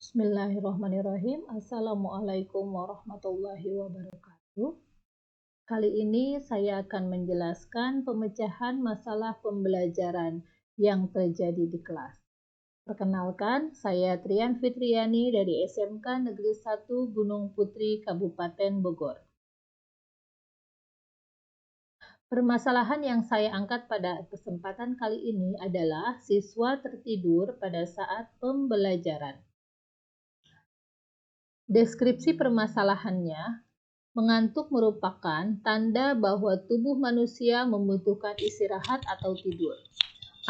Bismillahirrahmanirrahim. Assalamualaikum warahmatullahi wabarakatuh. Kali ini saya akan menjelaskan pemecahan masalah pembelajaran yang terjadi di kelas. Perkenalkan, saya Trian Fitriani dari SMK Negeri 1 Gunung Putri, Kabupaten Bogor. Permasalahan yang saya angkat pada kesempatan kali ini adalah siswa tertidur pada saat pembelajaran. Deskripsi permasalahannya, mengantuk merupakan tanda bahwa tubuh manusia membutuhkan istirahat atau tidur.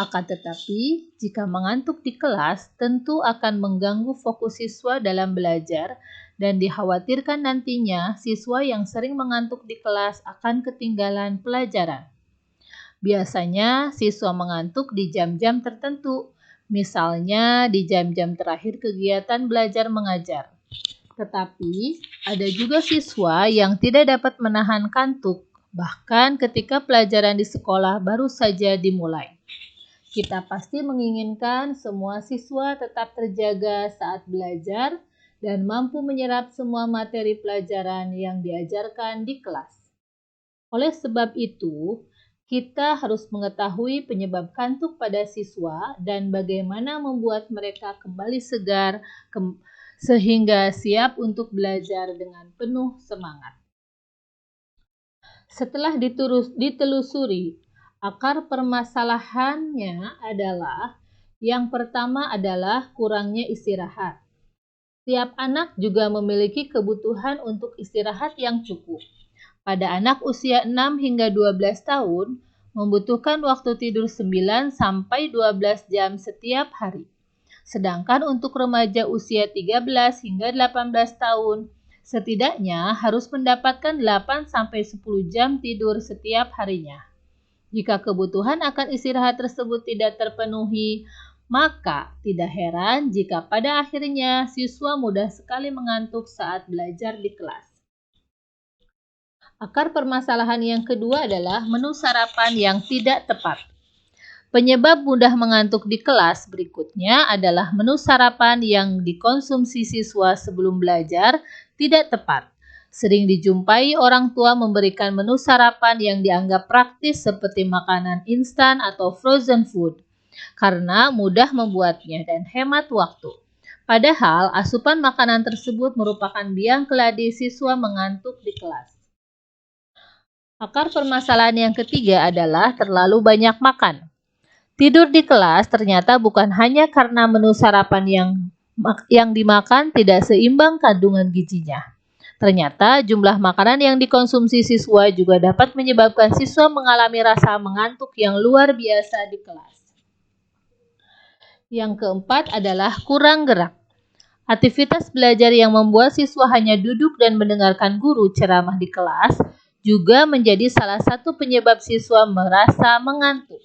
Akan tetapi, jika mengantuk di kelas, tentu akan mengganggu fokus siswa dalam belajar dan dikhawatirkan nantinya siswa yang sering mengantuk di kelas akan ketinggalan pelajaran. Biasanya, siswa mengantuk di jam-jam tertentu, misalnya di jam-jam terakhir kegiatan belajar mengajar. Tetapi, ada juga siswa yang tidak dapat menahan kantuk, bahkan ketika pelajaran di sekolah baru saja dimulai. Kita pasti menginginkan semua siswa tetap terjaga saat belajar dan mampu menyerap semua materi pelajaran yang diajarkan di kelas. Oleh sebab itu, kita harus mengetahui penyebab kantuk pada siswa dan bagaimana membuat mereka kembali segar sehingga siap untuk belajar dengan penuh semangat. Setelah ditelusuri, akar permasalahannya adalah yang pertama adalah kurangnya istirahat. Tiap anak juga memiliki kebutuhan untuk istirahat yang cukup. Pada anak usia 6 hingga 12 tahun, membutuhkan waktu tidur 9 sampai 12 jam setiap hari. Sedangkan untuk remaja usia 13 hingga 18 tahun, setidaknya harus mendapatkan 8 sampai 10 jam tidur setiap harinya. Jika kebutuhan akan istirahat tersebut tidak terpenuhi, maka tidak heran jika pada akhirnya siswa mudah sekali mengantuk saat belajar di kelas. Akar permasalahan yang kedua adalah menu sarapan yang tidak tepat. Penyebab mudah mengantuk di kelas berikutnya adalah menu sarapan yang dikonsumsi siswa sebelum belajar tidak tepat. Sering dijumpai orang tua memberikan menu sarapan yang dianggap praktis seperti makanan instan atau frozen food, karena mudah membuatnya dan hemat waktu. Padahal asupan makanan tersebut merupakan biang keladi siswa mengantuk di kelas. Akar permasalahan yang ketiga adalah terlalu banyak makan. Tidur di kelas ternyata bukan hanya karena menu sarapan yang dimakan tidak seimbang kandungan gizinya. Ternyata jumlah makanan yang dikonsumsi siswa juga dapat menyebabkan siswa mengalami rasa mengantuk yang luar biasa di kelas. Yang keempat adalah kurang gerak. Aktivitas belajar yang membuat siswa hanya duduk dan mendengarkan guru ceramah di kelas juga menjadi salah satu penyebab siswa merasa mengantuk.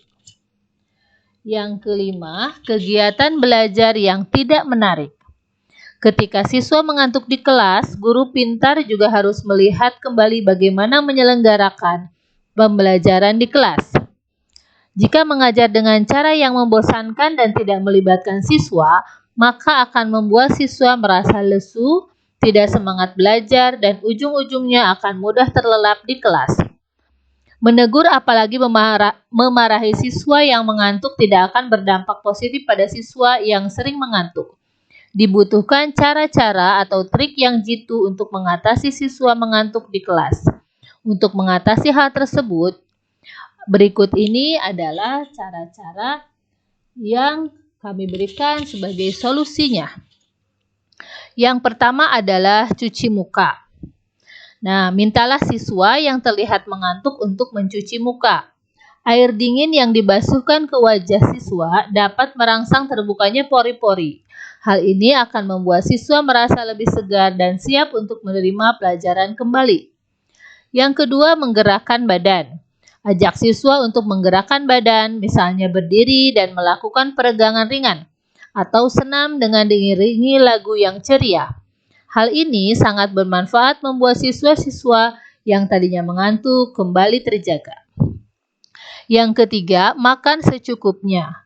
Yang kelima, kegiatan belajar yang tidak menarik. Ketika siswa mengantuk di kelas, guru pintar juga harus melihat kembali bagaimana menyelenggarakan pembelajaran di kelas. Jika mengajar dengan cara yang membosankan dan tidak melibatkan siswa, maka akan membuat siswa merasa lesu, tidak semangat belajar, dan ujung-ujungnya akan mudah terlelap di kelas. Menegur apalagi memarahi siswa yang mengantuk tidak akan berdampak positif pada siswa yang sering mengantuk. Dibutuhkan cara-cara atau trik yang jitu untuk mengatasi siswa mengantuk di kelas. Untuk mengatasi hal tersebut, berikut ini adalah cara-cara yang kami berikan sebagai solusinya. Yang pertama adalah cuci muka. Nah, mintalah siswa yang terlihat mengantuk untuk mencuci muka. Air dingin yang dibasuhkan ke wajah siswa dapat merangsang terbukanya pori-pori. Hal ini akan membuat siswa merasa lebih segar dan siap untuk menerima pelajaran kembali. Yang kedua, menggerakkan badan. Ajak siswa untuk menggerakkan badan, misalnya berdiri dan melakukan peregangan ringan, atau senam dengan diiringi lagu yang ceria. Hal ini sangat bermanfaat membuat siswa-siswa yang tadinya mengantuk kembali terjaga. Yang ketiga, makan secukupnya.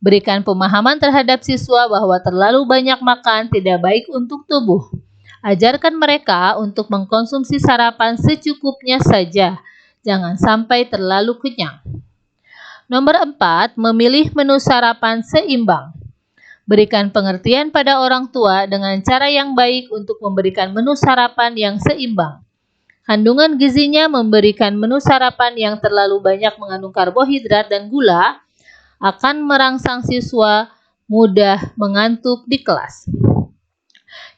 Berikan pemahaman terhadap siswa bahwa terlalu banyak makan tidak baik untuk tubuh. Ajarkan mereka untuk mengkonsumsi sarapan secukupnya saja. Jangan sampai terlalu kenyang. Nomor 4, memilih menu sarapan seimbang. Berikan pengertian pada orang tua dengan cara yang baik untuk memberikan menu sarapan yang seimbang. Kandungan gizinya memberikan menu sarapan yang terlalu banyak mengandung karbohidrat dan gula akan merangsang siswa mudah mengantuk di kelas.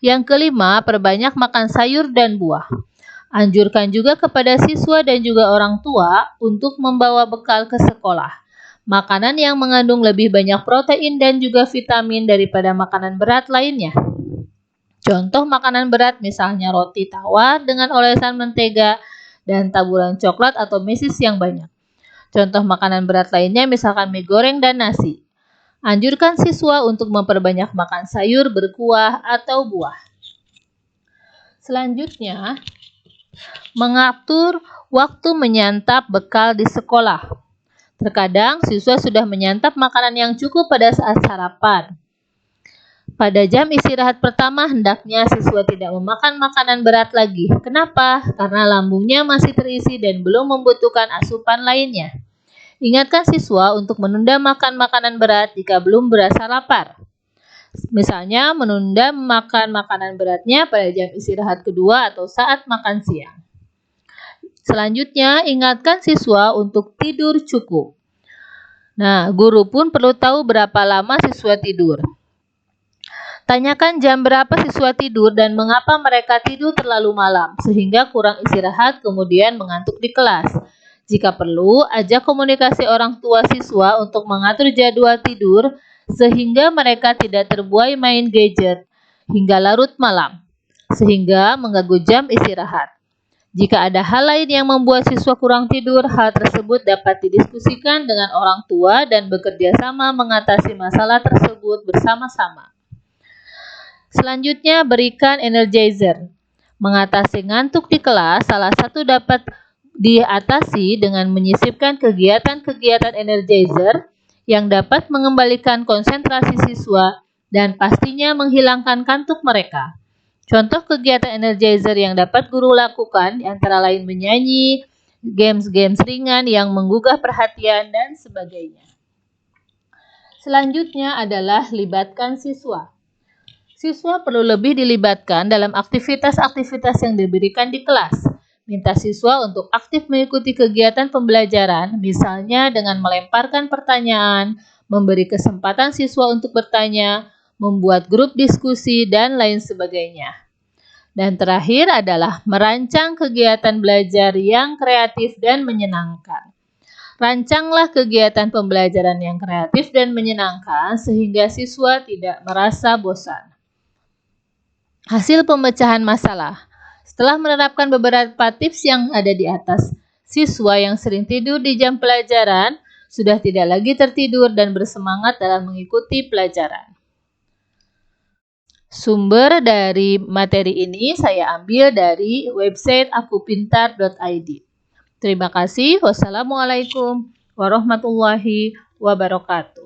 Yang kelima, perbanyak makan sayur dan buah. Anjurkan juga kepada siswa dan juga orang tua untuk membawa bekal ke sekolah. Makanan yang mengandung lebih banyak protein dan juga vitamin daripada makanan berat lainnya. Contoh makanan berat misalnya roti tawar dengan olesan mentega dan taburan coklat atau mesis yang banyak. Contoh makanan berat lainnya misalkan mie goreng dan nasi. Anjurkan siswa untuk memperbanyak makan sayur berkuah atau buah. Selanjutnya, mengatur waktu menyantap bekal di sekolah. Terkadang siswa sudah menyantap makanan yang cukup pada saat sarapan. Pada jam istirahat pertama, hendaknya siswa tidak memakan makanan berat lagi. Kenapa? Karena lambungnya masih terisi dan belum membutuhkan asupan lainnya. Ingatkan siswa untuk menunda makan makanan berat jika belum berasa lapar. Misalnya, menunda makan makanan beratnya pada jam istirahat kedua atau saat makan siang. Selanjutnya, ingatkan siswa untuk tidur cukup. Nah, guru pun perlu tahu berapa lama siswa tidur. Tanyakan jam berapa siswa tidur dan mengapa mereka tidur terlalu malam, sehingga kurang istirahat kemudian mengantuk di kelas. Jika perlu, ajak komunikasi orang tua siswa untuk mengatur jadwal tidur, sehingga mereka tidak terbuai main gadget hingga larut malam, sehingga mengganggu jam istirahat. Jika ada hal lain yang membuat siswa kurang tidur, hal tersebut dapat didiskusikan dengan orang tua dan bekerja sama mengatasi masalah tersebut bersama-sama. Selanjutnya, berikan energizer. Mengatasi ngantuk di kelas, salah satu dapat diatasi dengan menyisipkan kegiatan-kegiatan energizer yang dapat mengembalikan konsentrasi siswa dan pastinya menghilangkan kantuk mereka. Contoh kegiatan energizer yang dapat guru lakukan antara lain menyanyi, games-games ringan yang menggugah perhatian, dan sebagainya. Selanjutnya adalah libatkan siswa. Siswa perlu lebih dilibatkan dalam aktivitas-aktivitas yang diberikan di kelas. Minta siswa untuk aktif mengikuti kegiatan pembelajaran, misalnya dengan melemparkan pertanyaan, memberi kesempatan siswa untuk bertanya, membuat grup diskusi, dan lain sebagainya. Dan terakhir adalah merancang kegiatan belajar yang kreatif dan menyenangkan. Rancanglah kegiatan pembelajaran yang kreatif dan menyenangkan sehingga siswa tidak merasa bosan. Hasil pemecahan masalah. Setelah menerapkan beberapa tips yang ada di atas, siswa yang sering tidur di jam pelajaran sudah tidak lagi tertidur dan bersemangat dalam mengikuti pelajaran. Sumber dari materi ini saya ambil dari website akupintar.id. Terima kasih. Wassalamualaikum warahmatullahi wabarakatuh.